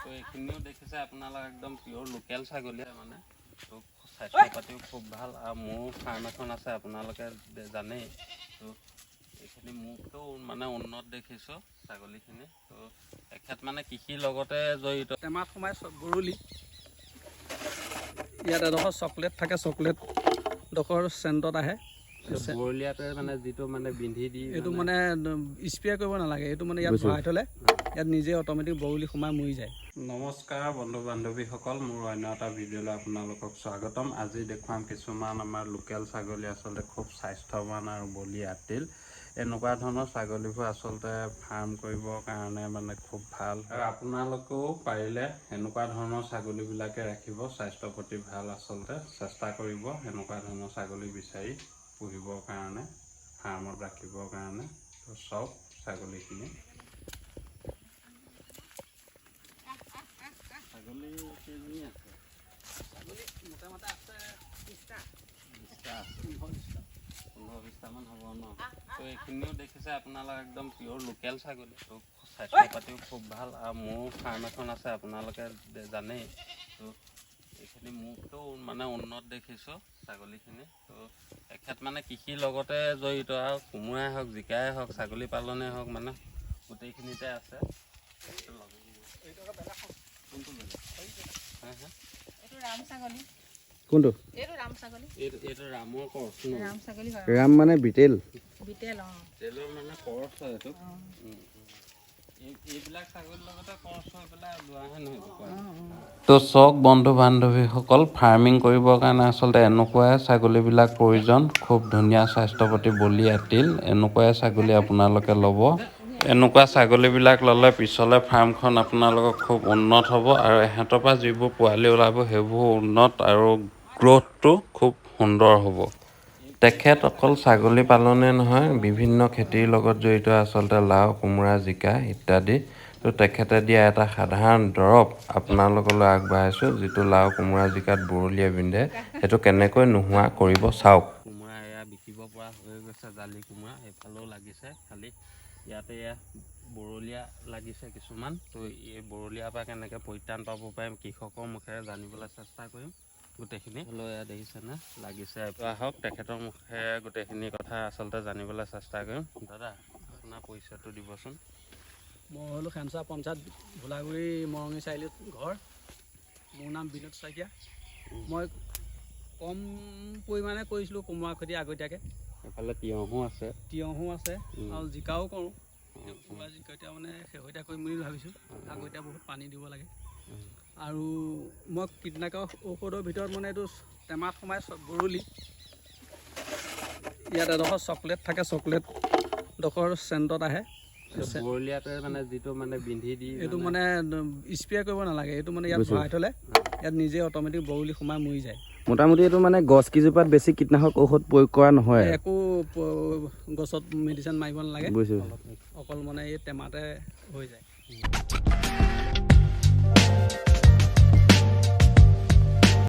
তো এইখিনিও দেখিছে আপোনালোক একদম পিয়ৰ লোকেল ছাগলী মানে তো স্বাস্থ্য পাতিও খুব ভাল আৰু মোৰ ফাৰ্ম এখন আছে আপোনালোকে জানেই তো এইখিনি মোকতো মানে উন্নত দেখিছোঁ ছাগলীখিনি তো এখেত মানে কৃষিৰ লগতে জড়িত টেমাত সোমাই বৰলি ইয়াত এডোখৰ চকলেট থাকে চকলেটডোখৰ চেণ্টত আহে বৰলীয়াতে মানে যিটো মানে বিন্ধি দি এইটো মানে স্প্ৰে কৰিব নালাগে এইটো মানে ইয়াত ভৰাই থ'লে ইয়াত নিজে অট'মেটিক বৰলি সোমাই মৰি যায়। নমস্কাৰ বন্ধু বান্ধৱীসকল, মোৰ অন্য এটা ভিডিঅ'লৈ আপোনালোকক স্বাগতম। আজি দেখুৱাম কিছুমান আমাৰ লোকেল ছাগলী আচলতে খুব স্বাস্থ্যৱান আৰু বলিয়াটিল। এনেকুৱা ধৰণৰ ছাগলীবোৰ আচলতে ফাৰ্ম কৰিবৰ কাৰণে মানে খুব ভাল আৰু আপোনালোকেও পাৰিলে এনেকুৱা ধৰণৰ ছাগলীবিলাকে ৰাখিব। স্বাস্থ্যৰ প্ৰতি ভাল আচলতে চেষ্টা কৰিব এনেকুৱা ধৰণৰ ছাগলী বিচাৰি পুহিবৰ কাৰণে ফাৰ্মত ৰাখিবৰ কাৰণে। তো চাওক ছাগলীখিনি। ছাগলী কেইজনী আছে? ছাগলী মোটামুটি আছে 20টা আছে 15-20টামান হ'ব ন। তো এইখিনিও দেখিছে আপোনালোক একদম পিয়ৰ লোকেল ছাগলী তো স্বাস্থ্য পাতিও খুব ভাল আৰু মোৰ ফাৰ্ম এখন আছে আপোনালোকে জানেই তো এইখিনি মোকতো মানে উন্নত দেখিছোঁ ছাগলীখিনি তো এখেত মানে কৃষিৰ লগতে জড়িত আৰু কোমোৰাই হওক জিকাই হওক ছাগলী পালনেই হওক মানে গোটেইখিনিতে আছে। কোনটো এইটো ৰামৰ কৰ্চ ন? ৰাম মানে বিটেল তেলৰ মানে কৰ্চ হয় এইটো। এইবিলাক ছাগলীৰ লগতে কৰ্চ হৈ পেলাই লোৱাহে নহয়। তো চাওক বন্ধু বান্ধৱীসকল, ফাৰ্মিং কৰিবৰ কাৰণে আচলতে এনেকুৱাই ছাগলীবিলাক প্ৰয়োজন। খুব ধুনীয়া স্বাস্থ্য প্ৰতি বলিয়াটিল এনেকুৱাই ছাগলী আপোনালোকে ল'ব। এনেকুৱা ছাগলীবিলাক ল'লে পিছলৈ ফাৰ্মখন আপোনালোকৰ খুব উন্নত হ'ব আৰু ইহঁতৰ পৰা যিবোৰ পোৱালি ওলাব সেইবোৰ উন্নত আৰু গ্ৰ'থটো খুব সুন্দৰ হ'ব। তেখেত অকল ছাগলী পালনে নহয়, বিভিন্ন খেতিৰ লগত জড়িত আচলতে লাও কোমোৰা জিকা ইত্যাদি। তো তেখেতে দিয়া এটা সাধাৰণ দৰৱ আপোনালোকলৈ আগবঢ়াইছোঁ, যিটো লাও কোমোৰা জিকাত বৰলীয়া বিন্ধে সেইটো কেনেকৈ নোহোৱা কৰিব চাওক। কোমোৰা এয়া বিকিব পৰা হৈ গৈছে, জালি কোমোৰা এইফালেও লাগিছে, খালি ইয়াতে এয়া বৰলীয়া লাগিছে কিছুমান। তো এই বৰলীয়াৰ পৰা কেনেকৈ পৰিত্ৰাণ পাব পাৰিম কৃষকৰ মুখেৰে জানিবলৈ চেষ্টা কৰিম। গোটেইখিনি হ'লেও এয়া দেখিছেনে লাগিছে। আহক তেখেতৰ মুখেৰে গোটেইখিনি কথা আচলতে জানিবলৈ চেষ্টা কৰিম। দাদা আপোনাৰ পৰিচয়টো দিবচোন। মই হ'লোঁ খেমচা পঞ্চায়ত ভোলাগুৰি মৰঙি চাৰিআলিত ঘৰ। মোৰ নাম বিনোদ শইকীয়া। মই কম পৰিমাণে কৰিছিলোঁ কোমোৰা খেতি আগতীয়াকৈ। এইফালে তিয়ঁহো আছে আৰু জিকাও কৰোঁ। কোমোৰা জিকা এতিয়া মানে শেহতীয়া কৰিম বুলি ভাবিছোঁ। আগতীয়া বহুত পানী দিব লাগে। আৰু মই কীটনাশক ঔষধৰ ভিতৰত মানে এইটো টেমাত সোমাই বৰলি ইয়াত এডোখৰ চকলেট থাকে চকলেটডোখৰ চেণ্টত আহে বৰলীয়াতে মানে যিটো মানে বিন্ধি দি এইটো মানে স্প্ৰে কৰিব নালাগে এইটো মানে ইয়াত ভৰাই থ'লে ইয়াত নিজে অট'মেটিক বৰলি সোমাই মৰি যায়। মোটামুটি এইটো মানে গছ কেইজোপাত বেছি কীটনাশক ঔষধ প্ৰয়োগ কৰা নহয়, একো গছত মেডিচিন মাৰিব নালাগে, অকল মানে এই টেমাতে হৈ যায়।